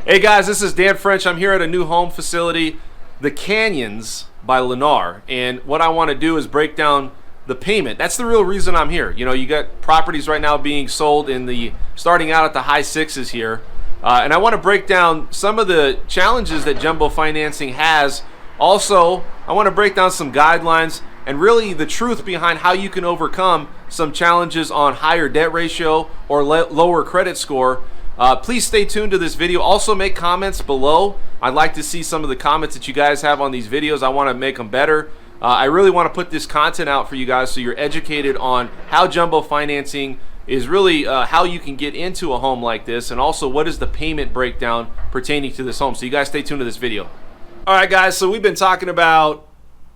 Hey guys, this is Dan French. I'm here at a new home facility, The Canyons by Lennar, and what I want to do is break down the payment. That's the real reason I'm here. You know, you got properties right now being sold in the starting out at the high sixes here, and I want to break down some of the challenges that jumbo financing has. Also, I want to break down some guidelines and really the truth behind how you can overcome some challenges on higher debt ratio or lower credit score. Please stay tuned to this video. Also make comments below. I'd like to see some of the comments that you guys have on these videos. I want to make them better. I really want to put this content out for you guys so you're educated on how jumbo financing is really how you can get into a home like this, and also what is the payment breakdown pertaining to this home. So you guys stay tuned to this video. All right guys, so we've been talking about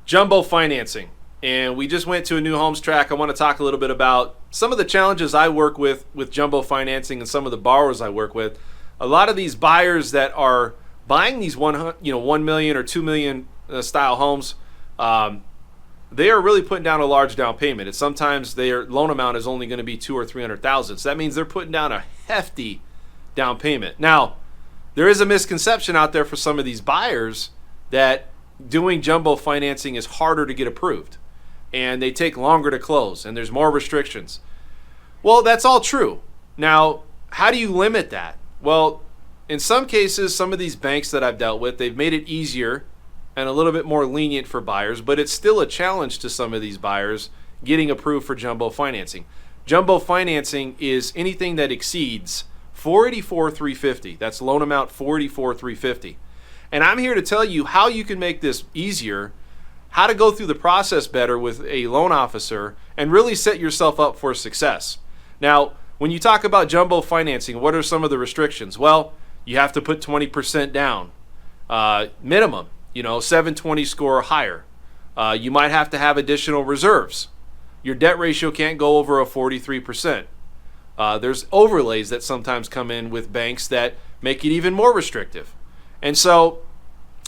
jumbo financing, and we just went to a new homes track. I want to talk a little bit about some of the challenges I work with jumbo financing and some of the borrowers I work with. A lot of these buyers that are buying these 1 million or 2 million style homes, they are really putting down a large down payment. And sometimes their loan amount is only going to be $200,000 or $300,000. So that means they're putting down a hefty down payment. Now, there is a misconception out there for some of these buyers that doing jumbo financing is harder to get approved, and they take longer to close, and there's more restrictions. Well, that's all true. Now, how do you limit that? Well, in some cases, some of these banks that I've dealt with, they've made it easier and a little bit more lenient for buyers, but it's still a challenge to some of these buyers getting approved for jumbo financing. Jumbo financing is anything that exceeds $484,350. That's loan amount $484,350. And I'm here to tell you how you can make this easier, how to go through the process better with a loan officer, and really set yourself up for success. Now, when you talk about jumbo financing, what are some of the restrictions? Well, you have to put 20% down, minimum, 720 score or higher. You might have to have additional reserves. Your debt ratio can't go over a 43%. There's overlays that sometimes come in with banks that make it even more restrictive. And so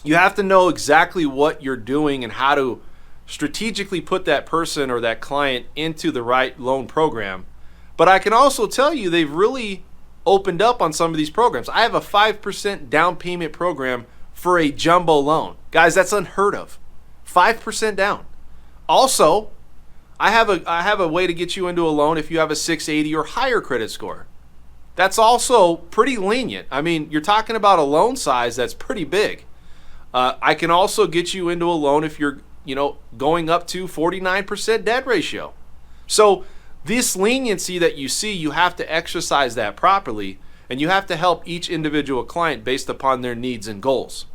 you have to know exactly what you're doing and how to strategically put that person or that client into the right loan program. But I can also tell you they've really opened up on some of these programs. I have a 5% down payment program for a jumbo loan. Guys, that's unheard of. 5% down. Also, I have a way to get you into a loan if you have a 680 or higher credit score. That's also pretty lenient. I mean, you're talking about a loan size that's pretty big. I can also get you into a loan if you're, going up to 49% debt ratio. So this leniency that you see, you have to exercise that properly, and you have to help each individual client based upon their needs and goals.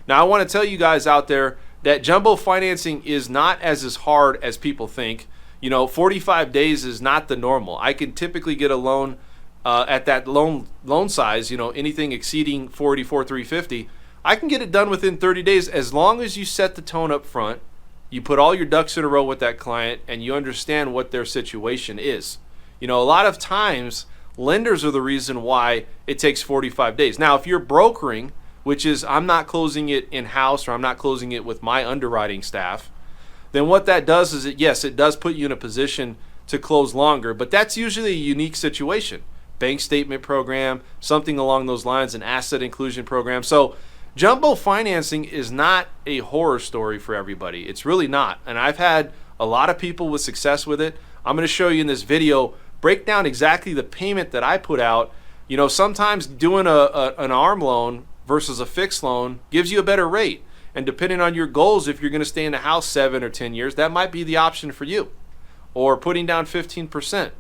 Now, I want to tell you guys out there that jumbo financing is not as hard as people think. 45 days is not the normal. I can typically get a loan at that loan size, anything exceeding $484,350. I can get it done within 30 days as long as you set the tone up front. You put all your ducks in a row with that client, and you understand what their situation is. A lot of times lenders are the reason why it takes 45 days. Now, if you're brokering, which is I'm not closing it in-house or I'm not closing it with my underwriting staff, then what that does is it does put you in a position to close longer, but that's usually a unique situation. Bank statement program, something along those lines, an asset inclusion program. So Jumbo financing is not a horror story for everybody. It's really not. And I've had a lot of people with success with it. I'm going to show you in this video, break down exactly the payment that I put out. You know, sometimes doing an ARM loan versus a fixed loan gives you a better rate. And depending on your goals, if you're going to stay in the house 7 or 10 years, that might be the option for you. Or putting down 15%.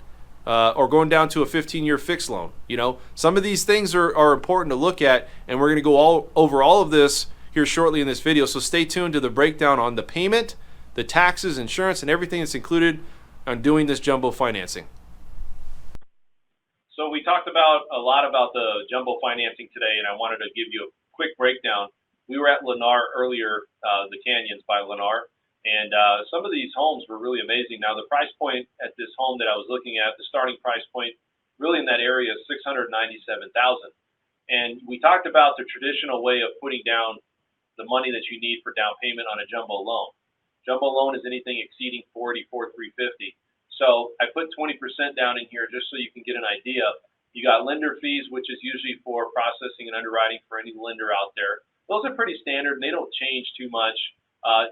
Or going down to a 15-year fixed loan. You know, some of these things are important to look at, and we're going to go over all of this here shortly in this video. So stay tuned to the breakdown on the payment, the taxes, insurance, and everything that's included on doing this jumbo financing. So we talked about a lot about the jumbo financing today, and I wanted to give you a quick breakdown. We were at Lennar earlier, the Canyons by Lennar. And some of these homes were really amazing. Now, the price point at this home that I was looking at, the starting price point, really in that area is $697,000. And we talked about the traditional way of putting down the money that you need for down payment on a jumbo loan. Jumbo loan is anything exceeding $44,350. So I put 20% down in here just so you can get an idea. You got lender fees, which is usually for processing and underwriting for any lender out there. Those are pretty standard, and they don't change too much.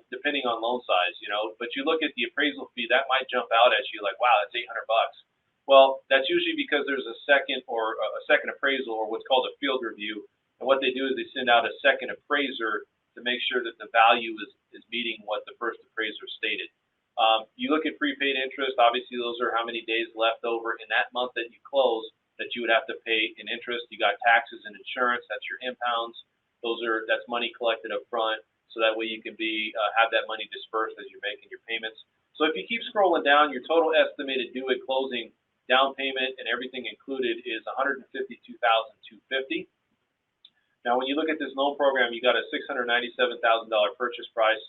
Depending on loan size, you know, but you look at the appraisal fee, that might jump out at you like, wow, that's $800. Well, that's usually because there's a second appraisal, or what's called a field review. And what they do is they send out a second appraiser to make sure that the value is meeting what the first appraiser stated. You look at prepaid interest, obviously those are how many days left over in that month that you close that you would have to pay in interest. You got taxes and insurance, that's your impounds. That's money collected up front. So that way you can have that money dispersed as you're making your payments. So if you keep scrolling down, your total estimated due at closing down payment and everything included is $152,250. Now, when you look at this loan program, you got a $697,000 purchase price.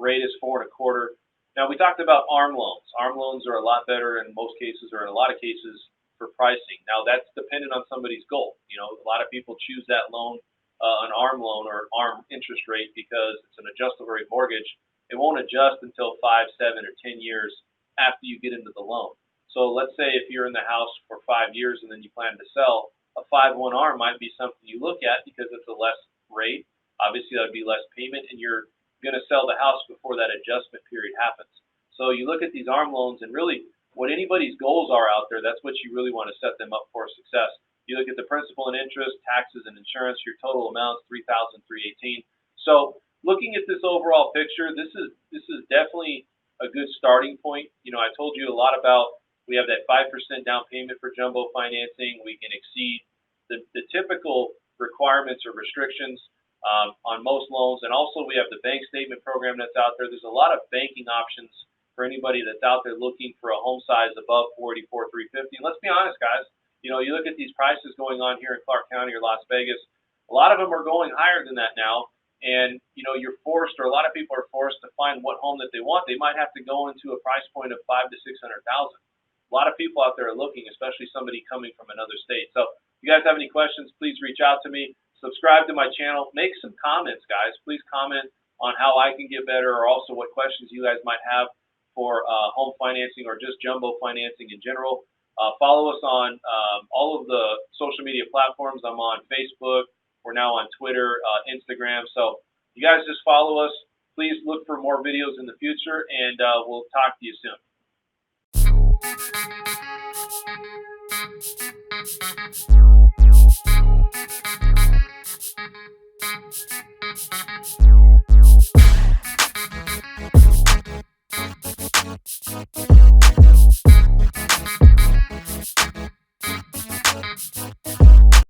Rate is 4.25. Now, we talked about ARM loans. ARM loans are a lot better in most cases, or in a lot of cases, for pricing. Now, that's dependent on somebody's goal. You know, a lot of people choose that loan. An ARM loan or ARM interest rate because it's an adjustable rate mortgage. It won't adjust until 5, 7, or 10 years after you get into the loan. So let's say if you're in the house for 5 years and then you plan to sell, a 5/1 ARM might be something you look at because it's a less rate. Obviously, that would be less payment, and you're going to sell the house before that adjustment period happens. So you look at these ARM loans, and really what anybody's goals are out there, that's what you really want to set them up for success. You look at the principal and interest, taxes and insurance, your total amount is $3,318. So looking at this overall picture, this is definitely a good starting point. You know, I told you a lot about, we have that 5% down payment for jumbo financing. We can exceed the typical requirements or restrictions on most loans. And also we have the bank statement program that's out there. There's a lot of banking options for anybody that's out there looking for a home size above $44,350. And let's be honest, guys. You know, you look at these prices going on here in Clark County or Las Vegas, a lot of them are going higher than that now. And, you know, you're forced, or a lot of people are forced to find what home that they want. They might have to go into a price point of $500,000 to $600,000. A lot of people out there are looking, especially somebody coming from another state. So if you guys have any questions, please reach out to me. Subscribe to my channel. Make some comments, guys. Please comment on how I can get better, or also what questions you guys might have for home financing or just jumbo financing in general. Follow us on all of the social media platforms. I'm on Facebook. We're now on Twitter, Instagram. So you guys just follow us. Please look for more videos in the future, and we'll talk to you soon.